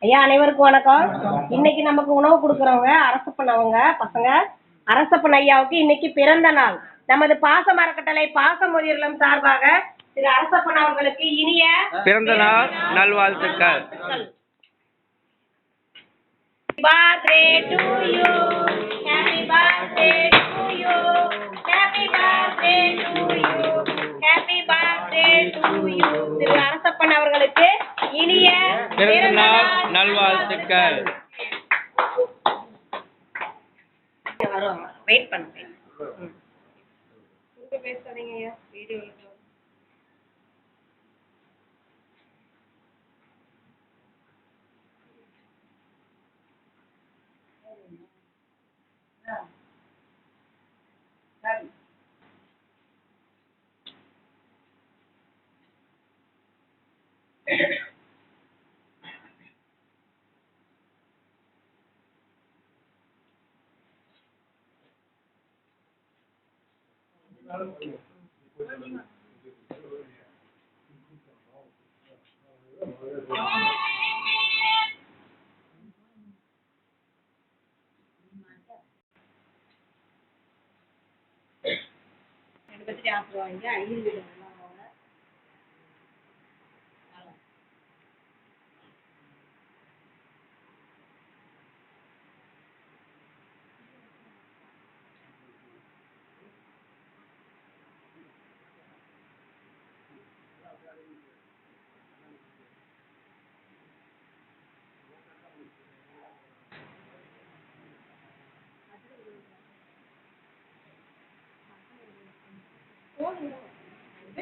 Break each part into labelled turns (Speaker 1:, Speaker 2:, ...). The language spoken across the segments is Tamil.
Speaker 1: ஐயா அனைவருக்கும் வணக்கம். இன்னைக்கு நமக்கு உணவு கொடுக்குறவங்க அரசப்பன் அவங்க பசங்க. அரசப்பன் ஐயாவுக்கு இன்னைக்கு பிறந்த நாள். நமது பாச மரக்கட்டளை பாசமுதிர் இல்லம் சார்பாக திரு அரசப்பன் அவர்களுக்கு இனிய
Speaker 2: பிறந்த நாள் நல்வாழ்த்துக்கள்.
Speaker 1: birthday to you, happy birthday to you, happy birthday to you, happy birthday to you. திரு அரசப்பன் அவர்களுக்கு இனிய
Speaker 2: பிறந்த நாள் நல்வாழ்த்துக்கள்.
Speaker 1: வெயிட் பண்ணுங்க. பேசாதீங்க ஐயா, வீடியோ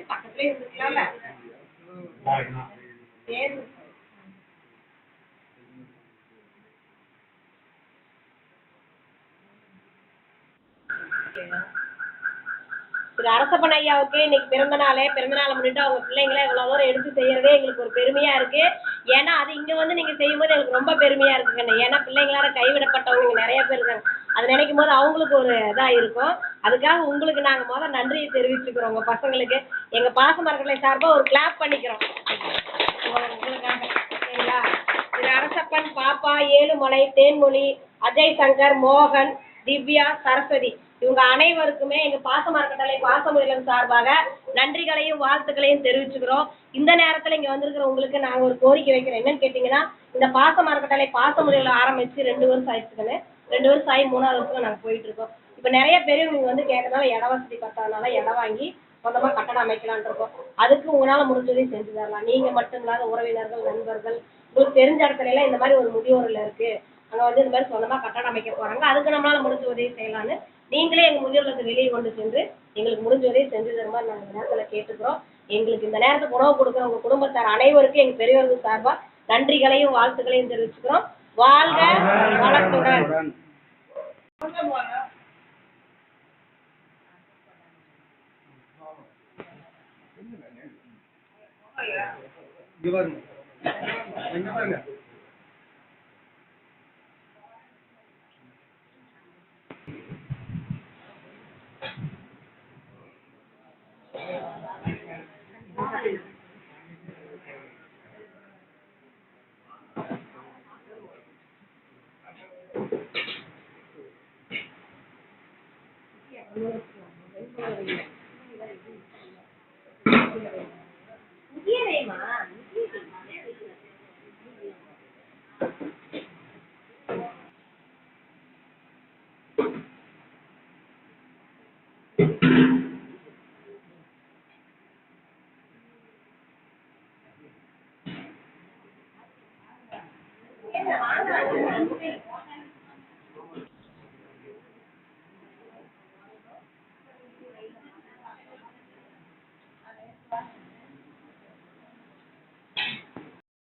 Speaker 1: பக்கத்துல இருந்துக்கலாம்ல. திரு அரசப்பன் ஐயாவுக்கு இன்னைக்கு பிறந்த நாளை முன்னிட்டு அவங்க பிள்ளைங்களை இவ்வளவு தூரம் எடுத்து செய்யறதே எங்களுக்கு ஒரு பெருமையா இருக்கு. ஏன்னா அது இங்க வந்து நீங்க செய்யும் போது எங்களுக்கு ரொம்ப பெருமையா இருக்குங்க. ஏன்னா பிள்ளைங்களால கைவிடப்பட்டவங்க இங்க நிறைய பேர் இருக்காங்க. அது நினைக்கும் போது அவங்களுக்கு ஒரு இதா இருக்கும். அதுக்காக உங்களுக்கு நாங்க முதல்ல நன்றியை தெரிவிச்சுக்கிறோம். உங்க பசங்களுக்கு எங்க பாச மரக்கட்டளை சார்பா ஒரு கிளாப் பண்ணிக்கிறோம் உங்களுக்காக. சரிங்களா? திரு அரசப்பன், பாப்பா, ஏழுமலை, தேன்மொழி, அஜய் சங்கர், மோகன், திவ்யா, சரஸ்வதி இவங்க அனைவருக்குமே எங்க பாச மரக்கட்டளை பாசமுதிர் சார்பாக நன்றிகளையும் வாழ்த்துக்களையும் தெரிவிச்சுக்கிறோம். இந்த நேரத்துல இங்க வந்திருக்கிற உங்களுக்கு நாங்க ஒரு கோரிக்கை வைக்கிறோம். என்னன்னு கேட்டீங்கன்னா, இந்த பாச மரக்கட்டளை பாசமுதிர் ஆரம்பிச்சு 2 வருஷம் ஆயிடுச்சுன்னு. 2 வருஷம் ஆகி 3வது வருஷத்துல நாங்க போயிட்டு இருக்கோம். இப்ப நிறைய பேரு இவங்க வந்து கேட்டதால இட வசதி பத்தாதனால இடம் வாங்கி சொந்தமா கட்டடம் அமைக்கலான் இருக்கோம். அதுக்கு உங்களால முடிஞ்சதையும் செஞ்சு தரலாம். நீங்க மட்டும் இல்லாத உறவினர்கள், நண்பர்கள், உங்களுக்கு தெரிஞ்ச இடத்துல எல்லாம் இந்த மாதிரி ஒரு முதியோர்ல இருக்கு, அங்க வந்து இந்த மாதிரி சொந்தமா கட்டடம் அமைக்க போறாங்க, அதுக்கு நம்மளால முடிஞ்ச உதவி செய்யலான்னு நீங்களே எங்க முதியோர்களுக்கு வெளியே கொண்டு சென்று எங்களுக்கு முடிஞ்ச உதவி செஞ்சு தர மாதிரி நாங்கள் இந்த நேரத்தில் கேட்டுக்கிறோம். எங்களுக்கு இந்த நேரத்துக்கு உணவு கொடுக்குற உங்க குடும்பத்தார் அனைவருக்கும் எங்க பெரியவர்கள் சார்பா நன்றிகளையும் வாழ்த்துக்களையும் தெரிவிச்சுக்கிறோம். வாழ்க வளத்துடன்.